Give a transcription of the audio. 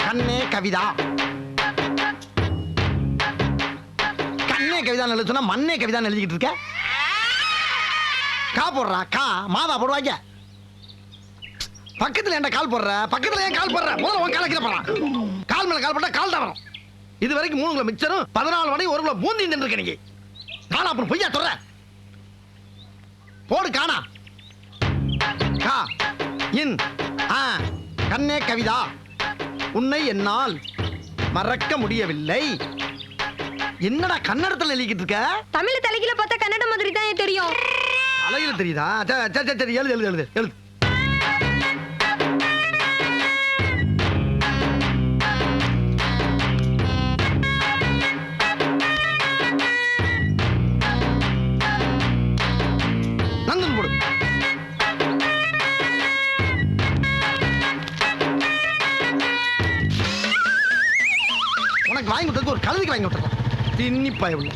கண்ணே கவிதா. கண்ணே கவிதா எழுத சொன்னா மண்ணே கவிதான்னு எழுதிக்கிட்டு இருக்க. கா போடுறா, கா மாதா போடுவாங்க. பக்கத்துல என்ன கால் போடுற, பக்கத்துல ஏன் கால் போடுற? முதல்ல உன் கால கீழ போறான். கால் மேல கால் போட்டா கால் தான் வரும். இது வரைக்கும் 3 கிலோ மிக்சரும் 14 வடை 1 கிலோ பூந்தி தின்னுருக்க நீங்க. காணா அப்புறம் பொய்யா சொல்ற. போடு காணா. கா இன் ஆ கண்ணே கவிதா, உன்னை என்னால் மறக்க முடியவில்லை. என்னடா கன்னடத்துல எழுதிக்கிட்டு இருக்க? தமிழ் தலைகில பார்த்தா கன்னட மாதிரி தான் தெரியும். அழகில தெரியுதா? சரி சரி எழுது எழுது எழுது எழுது. நந்தன் போடு. உனக்கு வாங்கி விட்டதுக்கு ஒரு கழுதைக்கு வாங்கி விட்டுருக்கோம். தின்னி பயவுள்ள.